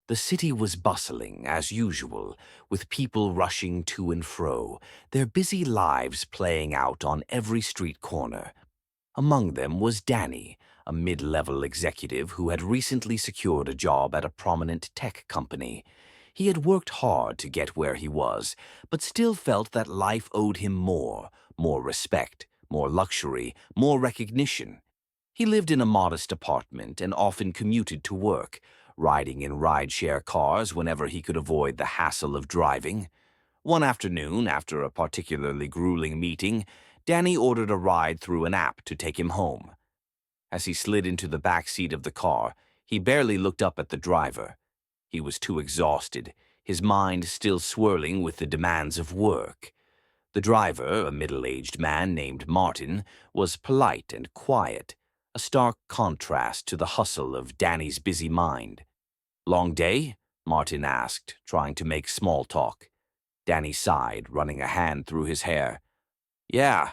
The city was bustling, as usual, with people rushing to and fro, their busy lives playing out on every street corner. Among them was Danny, a mid-level executive who had recently secured a job at a prominent tech company. He had worked hard to get where he was, but still felt that life owed him more respect, more luxury, more recognition. He lived in a modest apartment and often commuted to work, riding in rideshare cars whenever he could avoid the hassle of driving. One afternoon, after a particularly grueling meeting, Danny ordered a ride through an app to take him home. As he slid into the back seat of the car, he barely looked up at the driver. He was too exhausted, his mind still swirling with the demands of work. The driver, a middle-aged man named Martin, was polite and quiet, a stark contrast to the hustle of Danny's busy mind. "Long day?" Martin asked, trying to make small talk. Danny sighed, running a hand through his hair. "Yeah,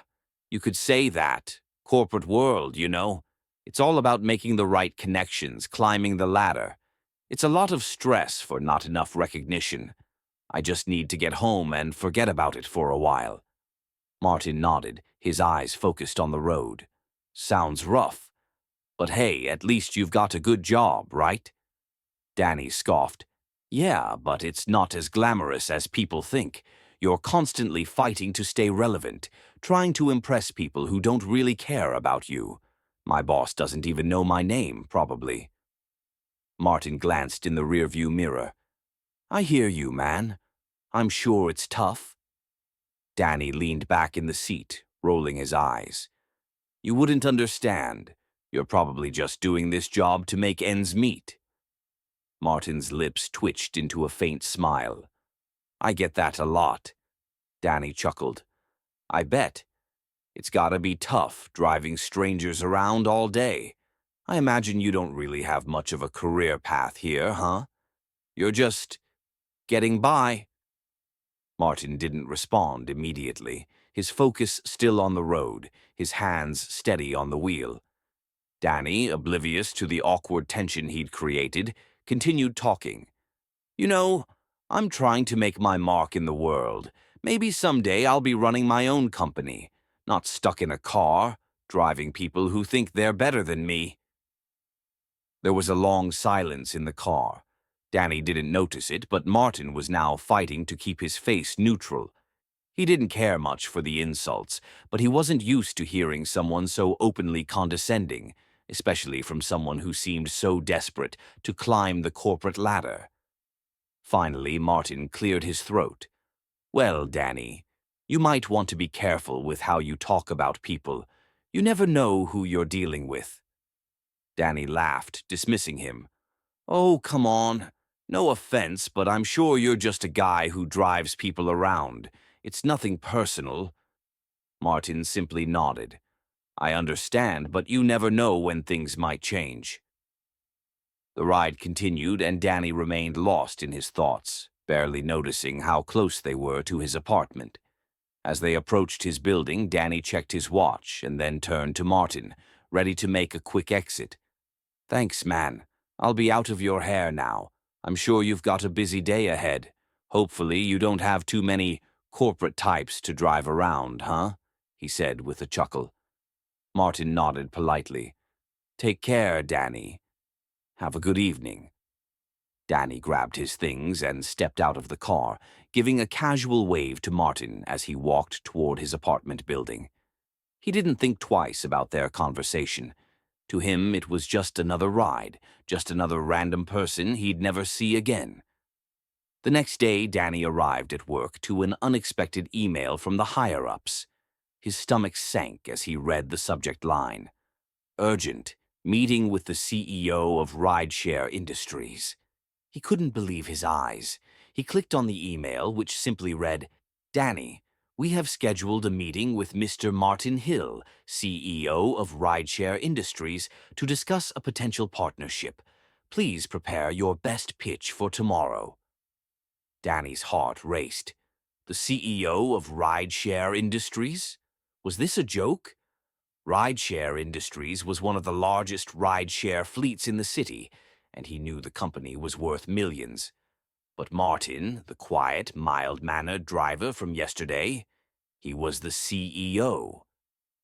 you could say that. Corporate world, you know. It's all about making the right connections, climbing the ladder. It's a lot of stress for not enough recognition. I just need to get home and forget about it for a while." Martin nodded, his eyes focused on the road. "Sounds rough. But hey, at least you've got a good job, right?" Danny scoffed. "Yeah, but it's not as glamorous as people think. You're constantly fighting to stay relevant, trying to impress people who don't really care about you. My boss doesn't even know my name, probably." Martin glanced in the rearview mirror. "I hear you, man. I'm sure it's tough." Danny leaned back in the seat, rolling his eyes. "You wouldn't understand. You're probably just doing this job to make ends meet." Martin's lips twitched into a faint smile. "I get that a lot." Danny chuckled. "I bet. It's gotta be tough, driving strangers around all day. I imagine you don't really have much of a career path here, huh? You're just getting by." Martin didn't respond immediately, his focus still on the road, his hands steady on the wheel. Danny, oblivious to the awkward tension he'd created, continued talking. "You know, I'm trying to make my mark in the world. Maybe someday I'll be running my own company, not stuck in a car, driving people who think they're better than me." There was a long silence in the car. Danny didn't notice it, but Martin was now fighting to keep his face neutral. He didn't care much for the insults, but he wasn't used to hearing someone so openly condescending, especially from someone who seemed so desperate to climb the corporate ladder. Finally, Martin cleared his throat. "Well, Danny, you might want to be careful with how you talk about people. You never know who you're dealing with." Danny laughed, dismissing him. "Oh, come on. No offense, but I'm sure you're just a guy who drives people around. It's nothing personal." Martin simply nodded. "I understand, but you never know when things might change." The ride continued, and Danny remained lost in his thoughts, barely noticing how close they were to his apartment. As they approached his building, Danny checked his watch and then turned to Martin, ready to make a quick exit. "Thanks, man. I'll be out of your hair now. I'm sure you've got a busy day ahead. Hopefully you don't have too many corporate types to drive around, huh?" he said with a chuckle. Martin nodded politely. "Take care, Danny. Have a good evening." Danny grabbed his things and stepped out of the car, giving a casual wave to Martin as he walked toward his apartment building. He didn't think twice about their conversation. To him, it was just another ride, just another random person he'd never see again. The next day, Danny arrived at work to an unexpected email from the higher-ups. His stomach sank as he read the subject line. "Urgent. Meeting with the CEO of Rideshare Industries." He couldn't believe his eyes. He clicked on the email, which simply read, "Danny, we have scheduled a meeting with Mr. Martin Hill, CEO of Rideshare Industries, to discuss a potential partnership. Please prepare your best pitch for tomorrow." Danny's heart raced. The CEO of Rideshare Industries? Was this a joke? Rideshare Industries was one of the largest rideshare fleets in the city, and he knew the company was worth millions. But Martin, the quiet, mild-mannered driver from yesterday, he was the CEO.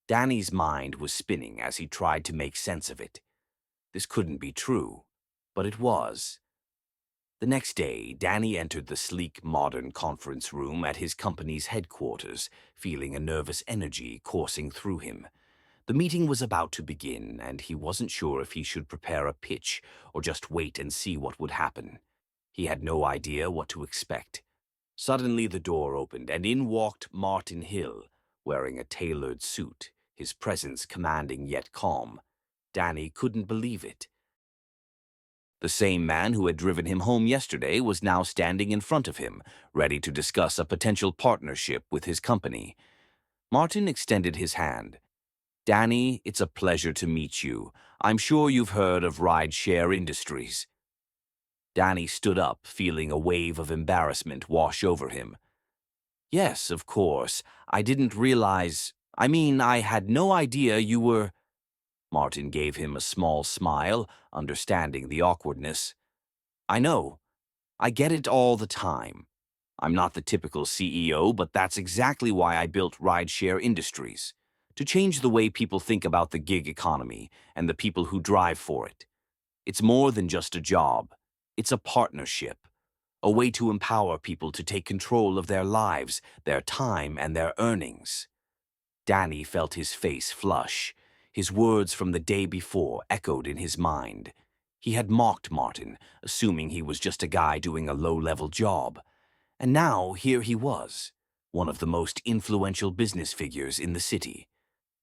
Danny's mind was spinning as he tried to make sense of it. This couldn't be true, but it was. The next day, Danny entered the sleek, modern conference room at his company's headquarters, feeling a nervous energy coursing through him. The meeting was about to begin, and he wasn't sure if he should prepare a pitch or just wait and see what would happen. He had no idea what to expect. Suddenly the door opened, and in walked Martin Hill, wearing a tailored suit, his presence commanding yet calm. Danny couldn't believe it. The same man who had driven him home yesterday was now standing in front of him, ready to discuss a potential partnership with his company. Martin extended his hand. "Danny, it's a pleasure to meet you. I'm sure you've heard of Rideshare Industries." Danny stood up, feeling a wave of embarrassment wash over him. "Yes, of course. I didn't realize... I had no idea you were..." Martin gave him a small smile, understanding the awkwardness. "I know. I get it all the time. I'm not the typical CEO, but that's exactly why I built Rideshare Industries. To change the way people think about the gig economy and the people who drive for it. It's more than just a job. It's a partnership. A way to empower people to take control of their lives, their time, and their earnings." Danny felt his face flush. His words from the day before echoed in his mind. He had mocked Martin, assuming he was just a guy doing a low-level job. And now here he was, one of the most influential business figures in the city.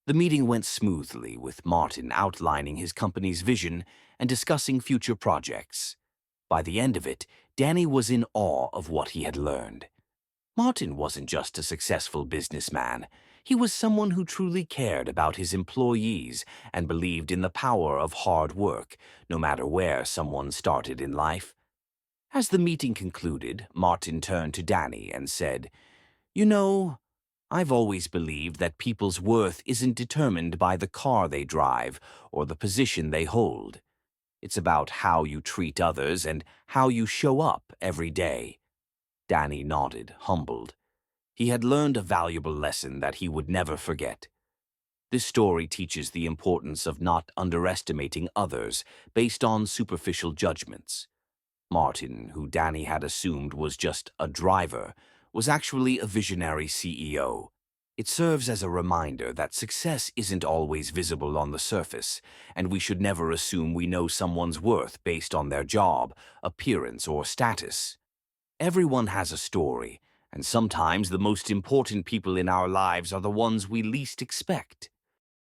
The meeting went smoothly, with Martin outlining his company's vision and discussing future projects. By the end of it, Danny was in awe of what he had learned. Martin wasn't just a successful businessman. He was someone who truly cared about his employees and believed in the power of hard work, no matter where someone started in life. As the meeting concluded, Martin turned to Danny and said, "You know, I've always believed that people's worth isn't determined by the car they drive or the position they hold. It's about how you treat others and how you show up every day." Danny nodded, humbled. He had learned a valuable lesson that he would never forget. This story teaches the importance of not underestimating others based on superficial judgments. Martin, who Danny had assumed was just a driver, was actually a visionary CEO. It serves as a reminder that success isn't always visible on the surface, and we should never assume we know someone's worth based on their job, appearance, or status. Everyone has a story, and sometimes the most important people in our lives are the ones we least expect.